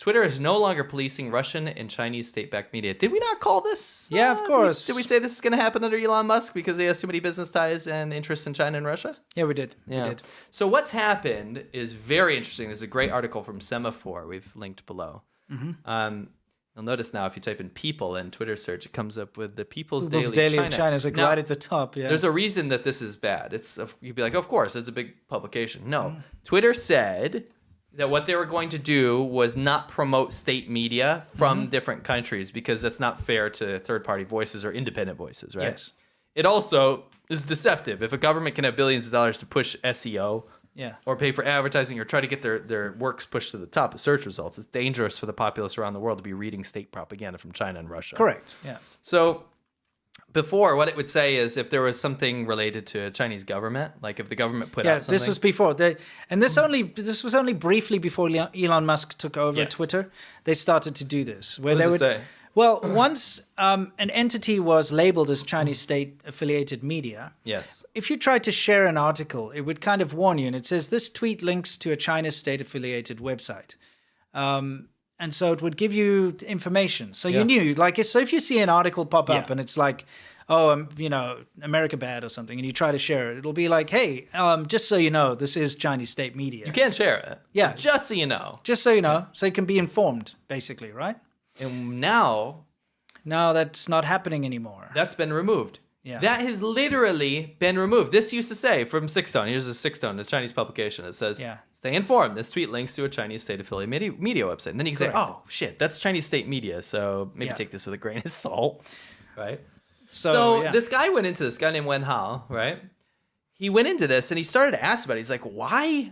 Twitter is no longer policing Russian and Chinese state-backed media. Did we not call this? Yeah, of course. Did we say this is going to happen under Elon Musk because he has too many business ties and interests in China and Russia? Yeah, we did. Yeah. We did. So what's happened is very interesting. There's a great article from Semaphore we've linked below. You'll notice now if you type in people in Twitter search, it comes up with the People's Daily of China is like now, right at the top. Yeah. There's a reason that this is bad. You'd be like, of course, it's a big publication. No, Twitter said that what they were going to do was not promote state media from different countries because that's not fair to third-party voices or independent voices, right? Yes. It also is deceptive. If a government can have billions of dollars to push SEO or pay for advertising or try to get their works pushed to the top of search results, it's dangerous for the populace around the world to be reading state propaganda from China and Russia. Correct, yeah. So before, what it would say is if there was something related to a Chinese government, like if the government put out something. This was before. This was only briefly before Elon Musk took over Twitter. They started to do this. Where what does it say? Well, once an entity was labeled as Chinese state-affiliated media, if you tried to share an article, it would kind of warn you, and it says, this tweet links to a China state-affiliated website. And so it would give you information. So you knew, so if you see an article pop up and it's like, America bad or something, and you try to share it, it'll be like, hey, just so you know, this is Chinese state media. You can't share it. Yeah. Just so you know. Just so you know, so you can be informed, basically, right? And now that's not happening anymore. That's been removed. Yeah. That has literally been removed. This used to say from Sixtone, here's a Sixtone, the Chinese publication, that says, stay informed. This tweet links to a Chinese state-affiliated media website. And then you can say, oh, shit, that's Chinese state media, so maybe take this with a grain of salt, right? So this guy went into this guy named Wen Hao, right? He went into this and he started to ask about it. He's like, why?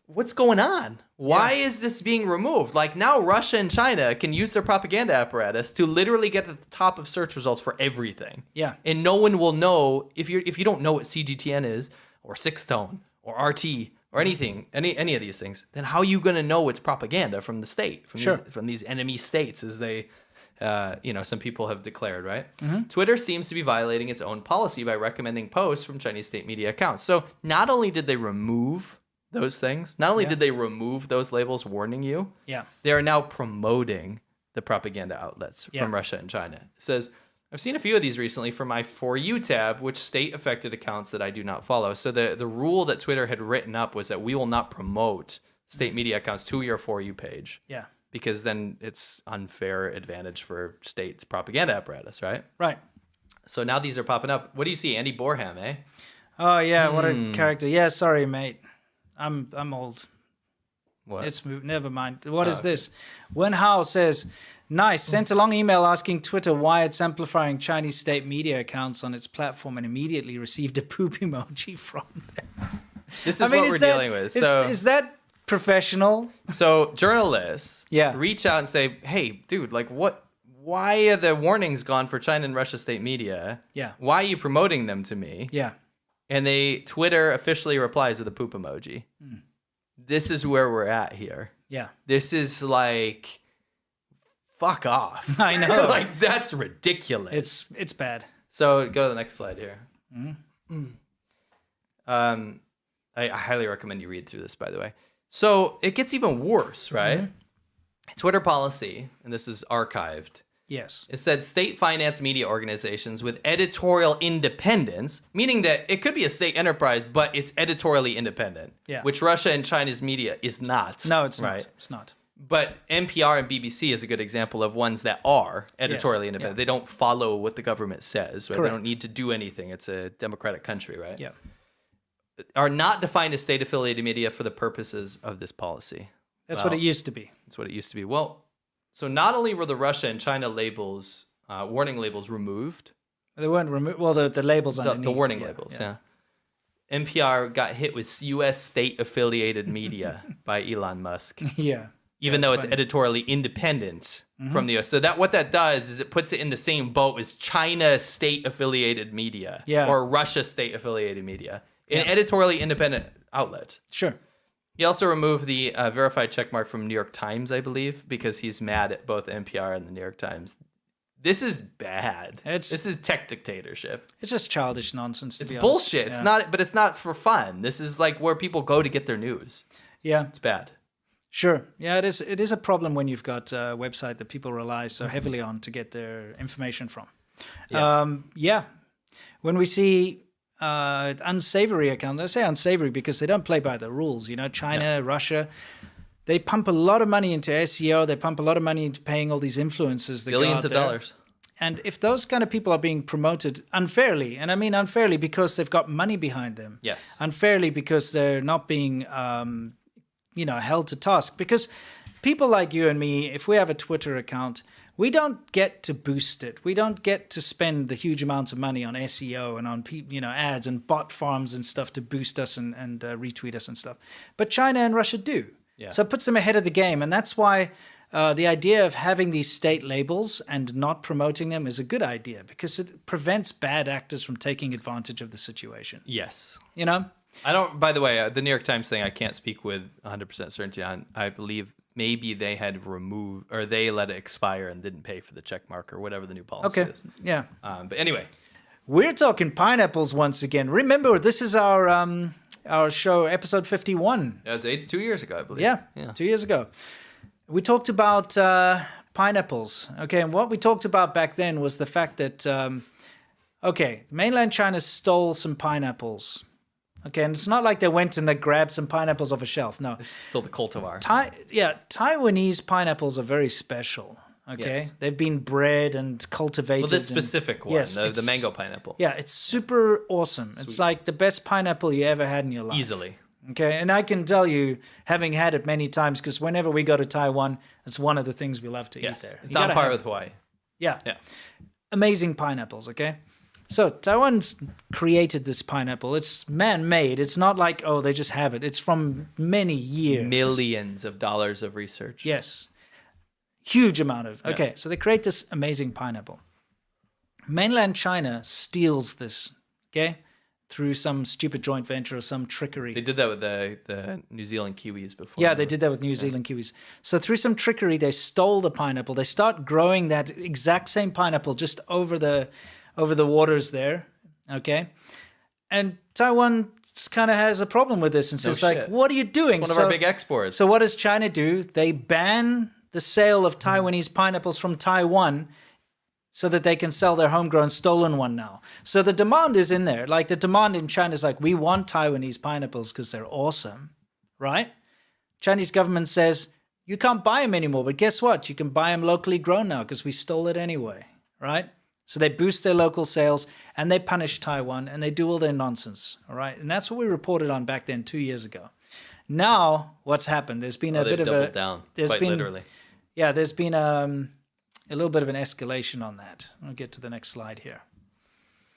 What's going on? Why is this being removed? Like now Russia and China can use their propaganda apparatus to literally get at the top of search results for everything. Yeah. And no one will know if you don't know what CGTN is or Sixtone or RT or anything, any of these things, then how are you going to know it's propaganda from the state, from these enemy states as they some people have declared, right? Twitter seems to be violating its own policy by recommending posts from Chinese state media accounts. So not only did they remove those things, not only did they remove those labels warning you, they are now promoting the propaganda outlets from Russia and China. It says, I've seen a few of these recently from my For You tab, which state-affected accounts that I do not follow. So the rule that Twitter had written up was that we will not promote state media accounts to your For You page. Yeah. Because then it's unfair advantage for states' propaganda apparatus, right? Right. So now these are popping up. What do you see? Andy Borham, eh? Oh, yeah, what a character. Yeah, sorry, mate. I'm old. What? Never mind. What is this? Wen Hao says, nice, sent a long email asking Twitter why it's amplifying Chinese state media accounts on its platform and immediately received a poop emoji from them. This is what we're dealing with. Is that professional? So journalists reach out and say, hey, dude, like why are the warnings gone for China and Russia state media? Yeah. Why are you promoting them to me? Yeah. And Twitter officially replies with a poop emoji. This is where we're at here. Yeah. This is like, fuck off. I know. Like, that's ridiculous. It's bad. So go to the next slide here. I highly recommend you read through this, by the way. So it gets even worse, right? Twitter policy, and this is archived. Yes. It said state-financed media organizations with editorial independence, meaning that it could be a state enterprise, but it's editorially independent, which Russia and China's media is not. No, it's not. It's not. But NPR and BBC is a good example of ones that are editorially independent. They don't follow what the government says, right? Correct. They don't need to do anything. It's a democratic country, right? Yeah. Are not defined as state-affiliated media for the purposes of this policy. That's what it used to be. That's what it used to be. Well, so not only were the Russia and China labels, warning labels removed. They weren't removed. Well, the labels underneath. The warning labels, yeah. NPR got hit with U.S. state-affiliated media by Elon Musk. Yeah. Even though it's editorially independent from the U.S. So what that does is it puts it in the same boat as China state-affiliated media or Russia state-affiliated media. An editorially independent outlet. Sure. He also removed the verified checkmark from New York Times, I believe, because he's mad at both NPR and the New York Times. This is bad. This is tech dictatorship. It's just childish nonsense, to be honest. It's bullshit. It's not, but it's not for fun. This is like where people go to get their news. Yeah. It's bad. Sure. Yeah, it is a problem when you've got a website that people rely so heavily on to get their information from. Yeah. When we see unsavory accounts, I say unsavory because they don't play by the rules. China, Russia, they pump a lot of money into SEO. They pump a lot of money into paying all these influencers. That Billions of dollars. And if those kind of people are being promoted unfairly, and I mean unfairly because they've got money behind them. Yes. Unfairly because they're not being, held to task. Because people like you and me, if we have a Twitter account, we don't get to boost it. We don't get to spend the huge amounts of money on SEO and on ads and bot farms and stuff to boost us and retweet us and stuff. But China and Russia do. Yeah. So it puts them ahead of the game. And that's why the idea of having these state labels and not promoting them is a good idea because it prevents bad actors from taking advantage of the situation. Yes. I don't, by the way, the New York Times thing I can't speak with 100% certainty on. I believe maybe they had removed or they let it expire and didn't pay for the check mark or whatever the new policy is. Yeah. But anyway. We're talking pineapples once again. Remember, this is our show, episode 51. That was 2 years ago, I believe. Yeah, 2 years ago. We talked about pineapples. Okay, and what we talked about back then was the fact that, mainland China stole some pineapples. Okay, and it's not like they went and they grabbed some pineapples off a shelf. No. It's still the cultivar. Taiwanese pineapples are very special. Okay, yes. They've been bred and cultivated. Well, this specific one, the mango pineapple. Yeah, it's super awesome. Sweet. It's like the best pineapple you ever had in your life. Easily. Okay, and I can tell you, having had it many times, because whenever we go to Taiwan, it's one of the things we love to eat there. It's on par with Hawaii. Yeah. Amazing pineapples, okay? So Taiwan's created this pineapple. It's man-made. It's not like, they just have it. It's from many years. Millions of dollars of research. Yes. Huge amount of. Okay, so they create this amazing pineapple. Mainland China steals this, okay, through some stupid joint venture or some trickery. They did that with the New Zealand kiwis before. Yeah, they did that with New Zealand kiwis. So through some trickery, they stole the pineapple. They start growing that exact same pineapple just over the waters there, okay? And Taiwan kind of has a problem with this and says, what are you doing? It's one of our big exports. So what does China do? They ban the sale of Taiwanese pineapples from Taiwan so that they can sell their homegrown stolen one now. So the demand is in there. Like the demand in China is like, we want Taiwanese pineapples because they're awesome, right? Chinese government says, you can't buy them anymore, but guess what? You can buy them locally grown now because we stole it anyway, right? So they boost their local sales and they punish Taiwan and they do all their nonsense, all right? And that's what we reported on back then 2 years ago. Now, what's happened? There's been a bit of a... down, quite literally. Yeah, there's been a little bit of an escalation on that. I'll get to the next slide here.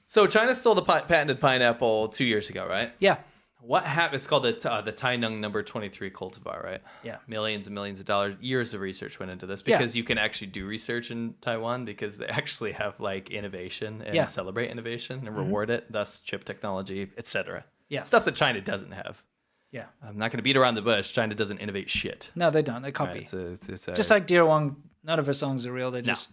So China stole the patented pineapple 2 years ago, right? Yeah. What happened? It's called the Tainan number 23 cultivar, right? Yeah. Millions and millions of dollars, years of research went into this because you can actually do research in Taiwan because they actually have like innovation and celebrate innovation and reward it, thus chip technology, etc. Yeah. Stuff that China doesn't have. Yeah. I'm not going to beat around the bush. China doesn't innovate shit. No, they don't. They copy. Right, it's just like Dear Wong, none of her songs are real. They're just,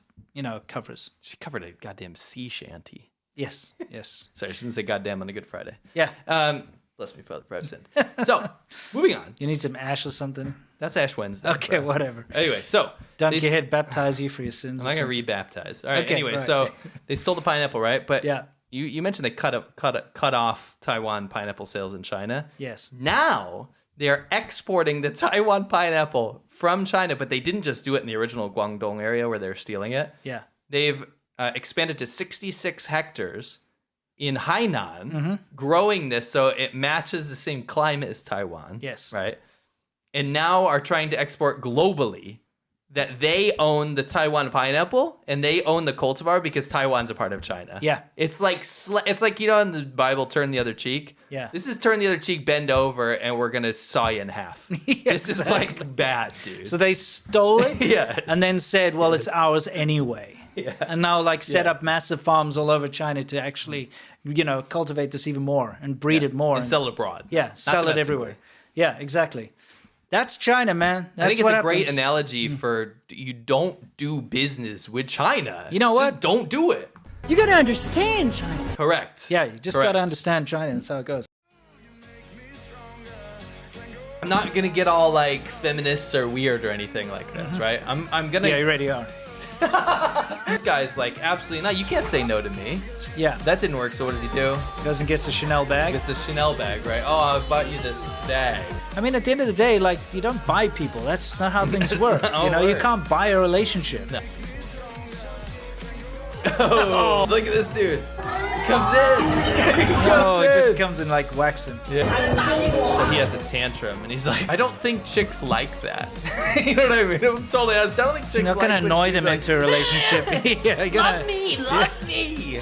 covers. She covered a goddamn sea shanty. Yes, yes. Sorry, I shouldn't say goddamn on a Good Friday. Yeah. Bless me, Father, for I've sinned. So, moving on. You need some ash or something? That's Ash Wednesday. Okay, whatever. Anyway, so. Don't get hit, baptize you for your sins. I'm not going to re-baptize. All right, anyway, so they stole the pineapple, right? But you mentioned they cut off Taiwan pineapple sales in China. Yes. Now, they're exporting the Taiwan pineapple from China, but they didn't just do it in the original Guangdong area where they're stealing it. Yeah. They've expanded to 66 hectares in Hainan, growing this so it matches the same climate as Taiwan. Yes. Right? And now are trying to export globally that they own the Taiwan pineapple and they own the cultivar because Taiwan's a part of China. Yeah. It's like in the Bible, turn the other cheek. Yeah. This is turn the other cheek, bend over, and we're going to saw you in half. This is like bad, dude. So they stole it Yes. and then said, well, it's ours anyway. Yeah. And now set up massive farms all over China to actually, cultivate this even more and breed it more. And sell it abroad. Yeah, sell it everywhere. Yeah, exactly. That's China, man. That's I think it's a great analogy for you don't do business with China. You know what? Just don't do it. You got to understand China. Correct. Yeah, you just got to understand China. That's how it goes. I'm not gonna get all like feminists or weird or anything like this, right? I'm gonna. Yeah, you already are. This guy's like, absolutely not. You can't say no to me. Yeah. That didn't work, so what does he do? He goes and gets a Chanel bag. Gets a Chanel bag, right? Oh, I bought you this bag. I mean, at the end of the day, like, you don't buy people. That's not how things work. You know, you can't buy a relationship. No. Oh, look at this dude. Comes in. It just comes in like waxing. Yeah. So he has a tantrum, and he's like, I don't think chicks like that. You know what I mean? I'm totally honest. I don't think chicks You're not like gonna annoy them into a relationship. Yeah, Love me, love me.